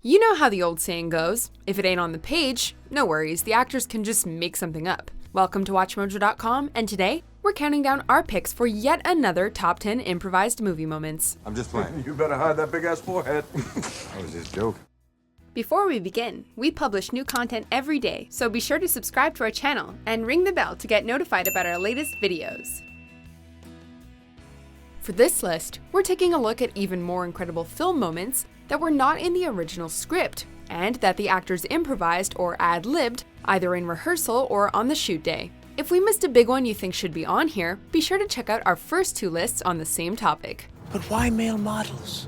You know how the old saying goes, if it ain't on the page, no worries, the actors can just make something up. Welcome to WatchMojo.com, and today, we're counting down our picks for yet another top 10 improvised movie moments. I'm just playing. You better hide that big-ass forehead. That was just a joke. Before we begin, we publish new content every day, so be sure to subscribe to our channel and ring the bell to get notified about our latest videos. For this list, we're taking a look at even more incredible film moments that were not in the original script, and that the actors improvised or ad-libbed either in rehearsal or on the shoot day. If we missed a big one you think should be on here, be sure to check out our first two lists on the same topic. But why male models?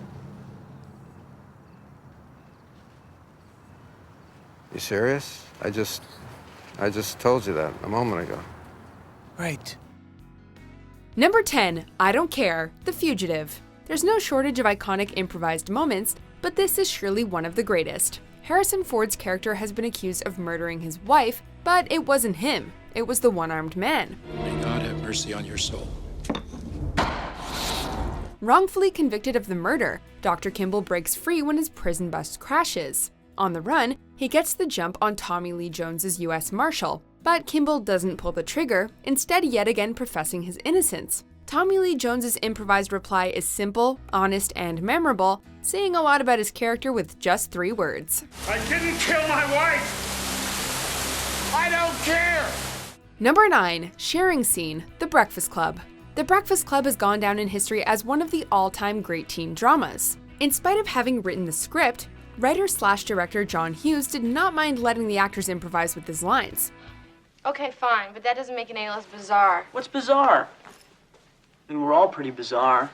You serious? I just told you that a moment ago. Right. Number 10, I Don't Care, The Fugitive. There's no shortage of iconic improvised moments, but this is surely one of the greatest. Harrison Ford's character has been accused of murdering his wife, but it wasn't him. It was the one-armed man. May God have mercy on your soul. Wrongfully convicted of the murder, Dr. Kimball breaks free when his prison bus crashes. On the run, he gets the jump on Tommy Lee Jones's U.S. Marshal, but Kimball doesn't pull the trigger, instead yet again professing his innocence. Tommy Lee Jones's improvised reply is simple, honest, and memorable, saying a lot about his character with just 3 words. I didn't kill my wife! I don't care! Number 9, sharing scene, The Breakfast Club. The Breakfast Club has gone down in history as one of the all-time great teen dramas. In spite of having written the script, writer/director John Hughes did not mind letting the actors improvise with his lines. Okay, fine, but that doesn't make it any less bizarre. What's bizarre? I mean, we're all pretty bizarre.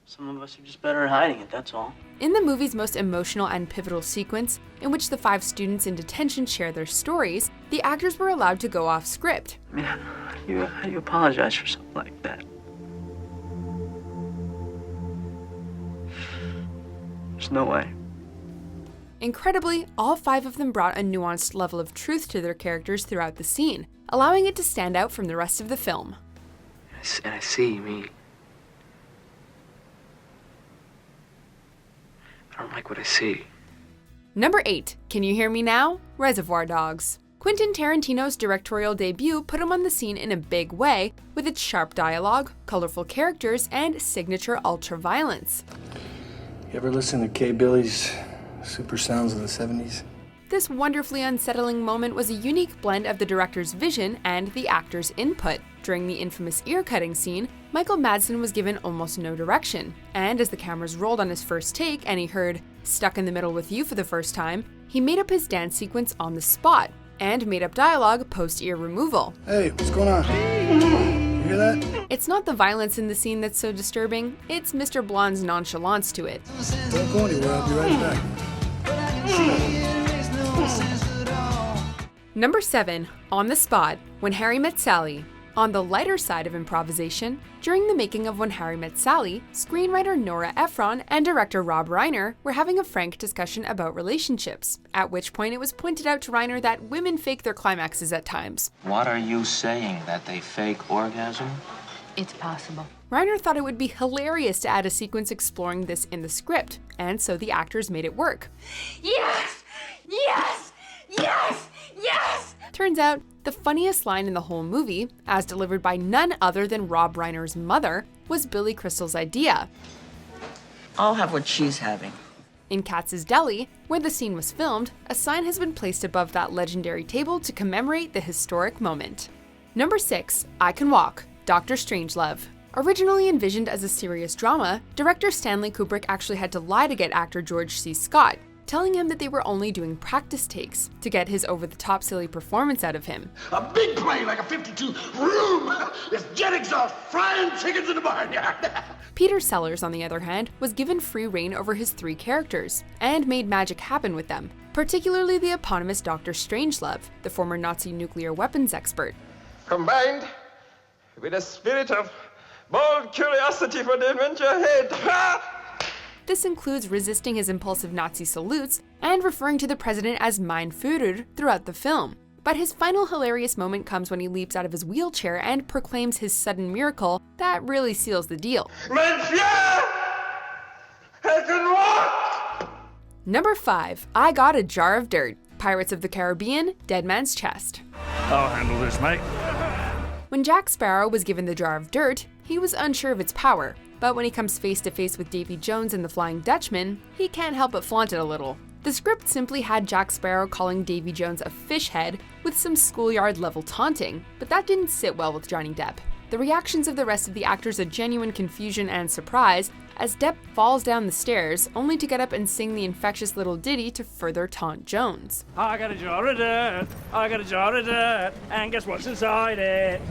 Some of us are just better at hiding it, that's all. In the movie's most emotional and pivotal sequence, in which the 5 students in detention share their stories, the actors were allowed to go off script. I mean, how do you apologize for something like that? There's no way. Incredibly, all 5 of them brought a nuanced level of truth to their characters throughout the scene, allowing it to stand out from the rest of the film. And I see me. I don't like what I see. Number 8, Can You Hear Me Now? Reservoir Dogs. Quentin Tarantino's directorial debut put him on the scene in a big way, with its sharp dialogue, colorful characters, and signature ultra-violence. You ever listen to Kay Billy's Super Sounds of the 70s? This wonderfully unsettling moment was a unique blend of the director's vision and the actor's input. During the infamous ear-cutting scene, Michael Madsen was given almost no direction, and as the cameras rolled on his first take and he heard "Stuck in the Middle with You" for the first time, he made up his dance sequence on the spot, and made up dialogue post-ear removal. Hey, what's going on? You hear that? It's not the violence in the scene that's so disturbing, it's Mr. Blonde's nonchalance to it. Don't go anywhere, I'll be right back. Number 7, On the Spot, When Harry Met Sally. On the lighter side of improvisation, during the making of When Harry Met Sally, screenwriter Nora Ephron and director Rob Reiner were having a frank discussion about relationships, at which point it was pointed out to Reiner that women fake their climaxes at times. What are you saying, that they fake orgasm? It's possible. Reiner thought it would be hilarious to add a sequence exploring this in the script, and so the actors made it work. Yes! Yes! Yes! Yes! Turns out, the funniest line in the whole movie, as delivered by none other than Rob Reiner's mother, was Billy Crystal's idea. I'll have what she's having. In Katz's Deli, where the scene was filmed, a sign has been placed above that legendary table to commemorate the historic moment. Number 6, I Can Walk, Dr. Strangelove. Originally envisioned as a serious drama, director Stanley Kubrick actually had to lie to get actor George C. Scott, telling him that they were only doing practice takes to get his over-the-top silly performance out of him. A big plane like a 52 room! There's jet exhaust frying chickens in the barnyard! Peter Sellers, on the other hand, was given free rein over his 3 characters, and made magic happen with them, particularly the eponymous Dr. Strangelove, the former Nazi nuclear weapons expert. Combined with a spirit of bold curiosity for the adventure ahead. This includes resisting his impulsive Nazi salutes and referring to the president as Mein Führer throughout the film. But his final hilarious moment comes when he leaps out of his wheelchair and proclaims his sudden miracle that really seals the deal. Mein Führer! I can walk! Number 5. I Got a Jar of Dirt. Pirates of the Caribbean, Dead Man's Chest. I'll handle this, mate. When Jack Sparrow was given the jar of dirt, he was unsure of its power, but when he comes face to face with Davy Jones and the Flying Dutchman, he can't help but flaunt it a little. The script simply had Jack Sparrow calling Davy Jones a fish head with some schoolyard-level taunting, but that didn't sit well with Johnny Depp. The reactions of the rest of the actors are genuine confusion and surprise as Depp falls down the stairs, only to get up and sing the infectious little ditty to further taunt Jones. I got a jar of dirt, I got a jar of dirt, and guess what's inside it?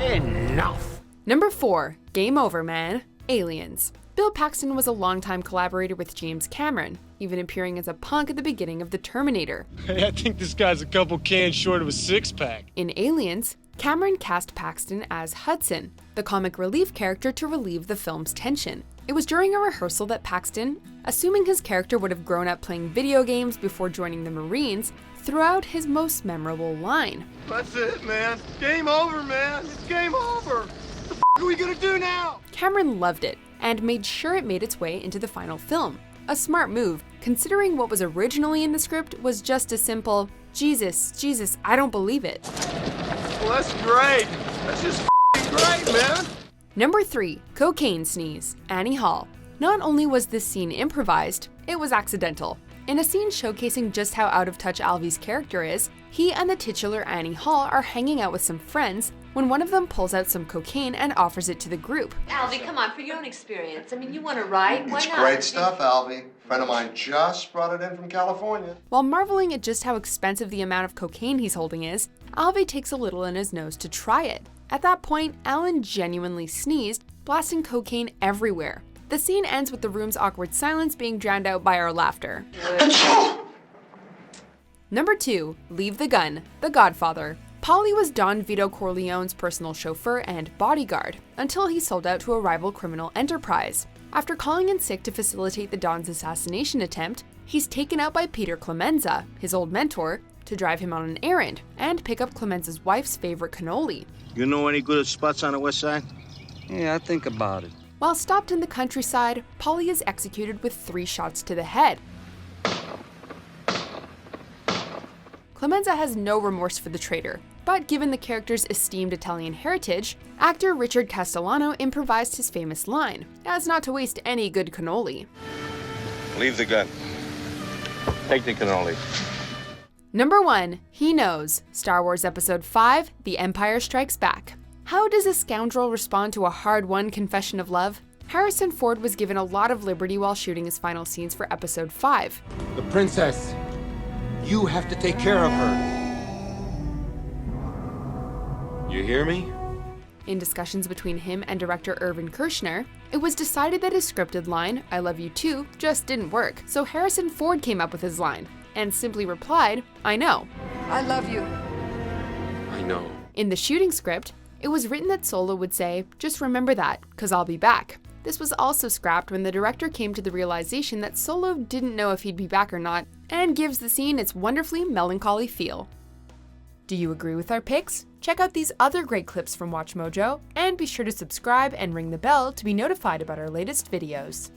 Enough! Number 4. Game Over, Man. Aliens. Bill Paxton was a longtime collaborator with James Cameron, even appearing as a punk at the beginning of The Terminator. Hey, I think this guy's a couple cans short of a six-pack. In Aliens, Cameron cast Paxton as Hudson, the comic relief character to relieve the film's tension. It was during a rehearsal that Paxton, assuming his character would have grown up playing video games before joining the Marines, threw out his most memorable line. That's it, man. Game over, man. It's game over. What the f*** are we gonna do now? Cameron loved it and made sure it made its way into the final film. A smart move, considering what was originally in the script was just a simple, Jesus, I don't believe it. Well, that's great. That's just great, man. Number 3. Cocaine Sneeze. Annie Hall. Not only was this scene improvised, it was accidental. In a scene showcasing just how out of touch Alvy's character is, he and the titular Annie Hall are hanging out with some friends when one of them pulls out some cocaine and offers it to the group. Alvy, come on, for your own experience. I mean, you want to write? Why It's not? great stuff, Alvy. A friend of mine just brought it in from California. While marveling at just how expensive the amount of cocaine he's holding is, Alvy takes a little in his nose to try it. At that point, Alan genuinely sneezed, blasting cocaine everywhere. The scene ends with the room's awkward silence being drowned out by our laughter. Number 2. Leave the Gun. The Godfather. Paulie was Don Vito Corleone's personal chauffeur and bodyguard, until he sold out to a rival criminal enterprise. After calling in sick to facilitate the Don's assassination attempt, he's taken out by Peter Clemenza, his old mentor, to drive him on an errand and pick up Clemenza's wife's favorite cannoli. You know any good spots on the west side? Yeah, I think about it. While stopped in the countryside, Paulie is executed with 3 shots to the head. Clemenza has no remorse for the traitor, but given the character's esteemed Italian heritage, actor Richard Castellano improvised his famous line, as not to waste any good cannoli. Leave the gun. Take the cannoli. Number 1. He Knows. Star Wars Episode 5, The Empire Strikes Back. How does a scoundrel respond to a hard-won confession of love? Harrison Ford was given a lot of liberty while shooting his final scenes for Episode 5. The princess. You have to take care of her. You hear me? In discussions between him and director Irvin Kershner, it was decided that his scripted line, I love you too, just didn't work, so Harrison Ford came up with his line, and simply replied, I know. I love you. I know. In the shooting script, it was written that Solo would say, just remember that, 'cause I'll be back. This was also scrapped when the director came to the realization that Solo didn't know if he'd be back or not, and gives the scene its wonderfully melancholy feel. Do you agree with our picks? Check out these other great clips from WatchMojo, and be sure to subscribe and ring the bell to be notified about our latest videos.